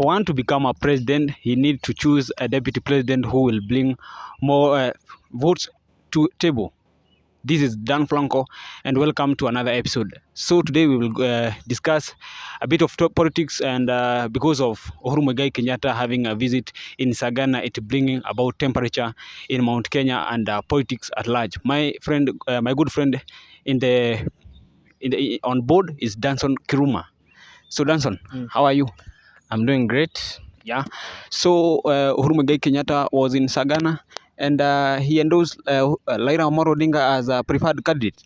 for one to become a president, he needs to choose a deputy president who will bring more votes to table. This is Dan Flanco, and welcome to another episode. So today we will discuss a bit of politics, and because of Uhuru Muigai Kenyatta having a visit in Sagana, it bringing about temperature in Mount Kenya and politics at large. My friend, my good friend, on board is Danson Kiruma. So Danson, how are you? I'm doing great. Yeah. So Uhuru Muigai Kenyatta was in Sagana, and he endorsed Raila Amolo Odinga as a preferred candidate.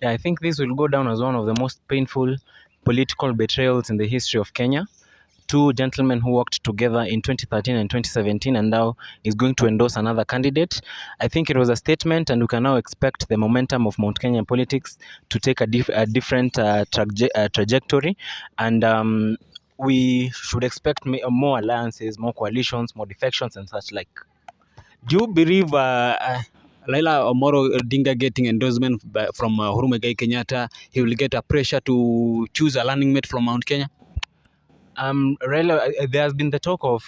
Yeah, I think this will go down as one of the most painful political betrayals in the history of Kenya. Two gentlemen who worked together in 2013 and 2017 and now is going to endorse another candidate. I think it was a statement, and we can now expect the momentum of Mount Kenya politics to take a different trajectory. And we should expect more alliances, more coalitions, more defections and such like. Do you believe Raila Amolo Odinga getting endorsement from Uhuru Muigai Kenyatta, he will get a pressure to choose a running mate from Mount Kenya? Raila, there has been the talk of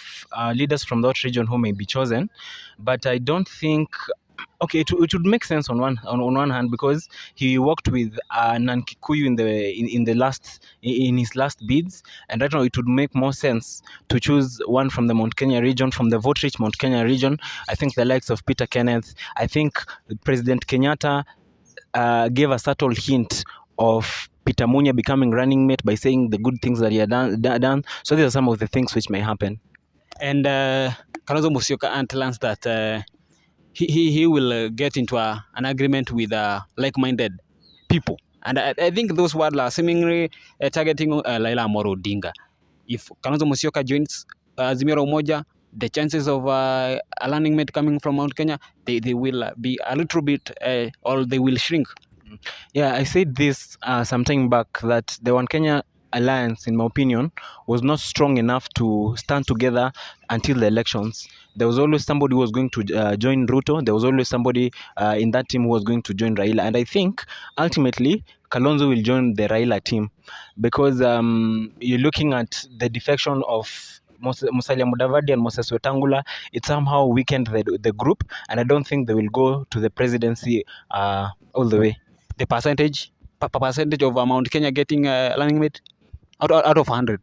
leaders from that region who may be chosen, but I don't think. Okay, it would make sense on one hand, because he worked with Nankikuyu in his last bids, and right now it would make more sense to choose one from the Mount Kenya region, from the vote-rich Mount Kenya region. I think the likes of Peter Kenneth. I think President Kenyatta gave a subtle hint of Peter Munya becoming running mate by saying the good things that he had done. So these are some of the things which may happen. And Kalonzo Musyoka anticipates that he will get into an agreement with like-minded people. And I think those words are seemingly targeting Raila Amolo Odinga. If Kalonzo Musyoka joins Azimio la Umoja, the chances of a running mate coming from Mount Kenya, they will be a little bit, or they will shrink. Yeah, I said this some time back, that the One Kenya alliance, in my opinion, was not strong enough to stand together until the elections. There was always somebody who was going to join Ruto. There was always somebody in that team who was going to join Raila. And I think ultimately Kalonzo will join the Raila team, because you're looking at the defection of Musalia Mudavadi and Moses Wetangula. It somehow weakened the group, and I don't think they will go to the presidency all the way. The percentage of Mount Kenya getting running mate out of 100.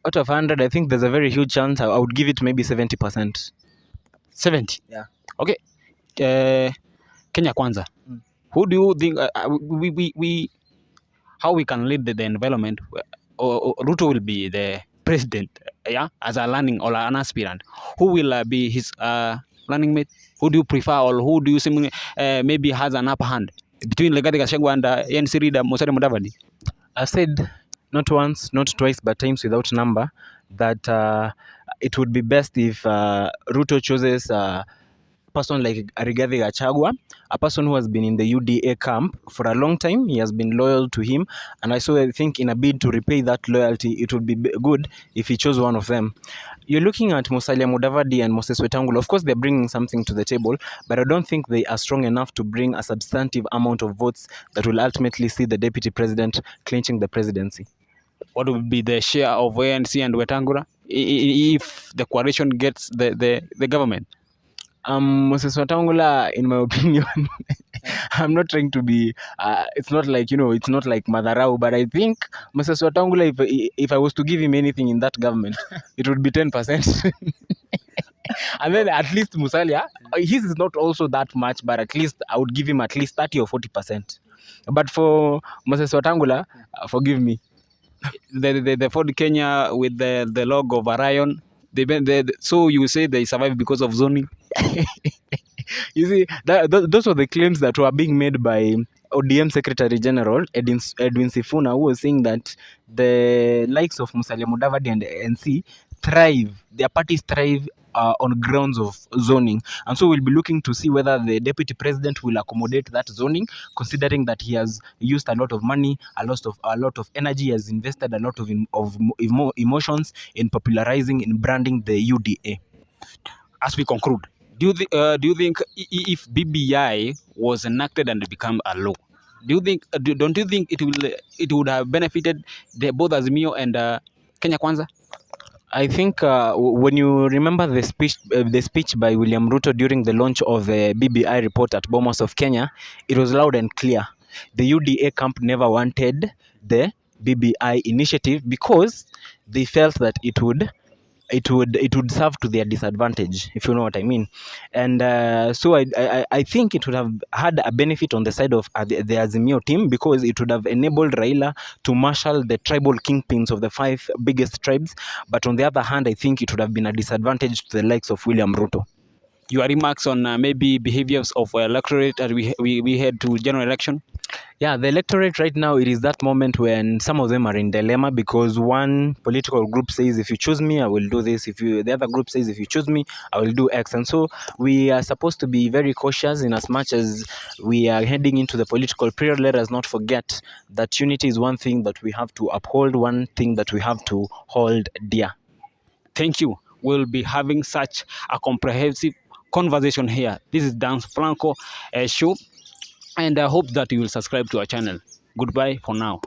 Out of 100, I think there's a very huge chance. I would give it maybe 70%. 70? Yeah. Okay. Kenya Kwanza. Who do you think how we can lead the environment? Ruto will be the president, yeah, as a running or an aspirant. Who will be his running mate? Who do you prefer, or who do you think maybe has an upper hand between Rigathi Gachagua and ANC leader Musalia Mudavadi? I said not once, not twice, but times without number, that it would be best if Ruto chooses a person like Rigathi Gachagua, a person who has been in the UDA camp for a long time. He has been loyal to him, and I think in a bid to repay that loyalty, it would be good if he chose one of them. You're looking at Musalia Mudavadi and Moses Wetangula. Of course, they're bringing something to the table, but I don't think they are strong enough to bring a substantive amount of votes that will ultimately see the deputy president clinching the presidency. What would be the share of ANC and Wetangula if the coalition gets the government? Moses Wetangula, in my opinion, I'm not trying to be, it's not like Madharau, but I think Moses Wetangula, if I was to give him anything in that government, it would be 10%. And then at least Musalia, his is not also that much, but at least I would give him at least 30 or 40%. But for Moses Wetangula, forgive me. The Ford Kenya with the logo of Orion, so you say they survived because of zoning? You see, those were the claims that were being made by ODM Secretary General Edwin Sifuna, who was saying that the likes of Musalia Mudavadi and ANC thrive, their parties thrive on grounds of zoning. And so we'll be looking to see whether the deputy president will accommodate that zoning, considering that he has used a lot of money, a lot of energy, has invested a lot of emotions in popularizing, in branding the UDA. As we conclude, do you think if BBI was enacted and become a law, don't you think it would have benefited both Azimio and Kenya Kwanza? I think when you remember the speech by William Ruto during the launch of the BBI report at Bomas of Kenya, it was loud and clear. The UDA camp never wanted the BBI initiative because they felt that it would serve to their disadvantage, if you know what I mean. And so I think it would have had a benefit on the side of the Azimio team, because it would have enabled Raila to marshal the tribal kingpins of the 5 biggest tribes. But on the other hand, I think it would have been a disadvantage to the likes of William Ruto. Your remarks on maybe behaviors of electorate as we head to general election? Yeah, the electorate right now, it is that moment when some of them are in dilemma, because one political group says, if you choose me, I will do this. The other group says, if you choose me, I will do X. And so we are supposed to be very cautious in as much as we are heading into the political period. Let us not forget that unity is one thing that we have to uphold, one thing that we have to hold dear. Thank you. We'll be having such a comprehensive conversation here. This is Dan Franco show, and I hope that you will subscribe to our channel. Goodbye for now.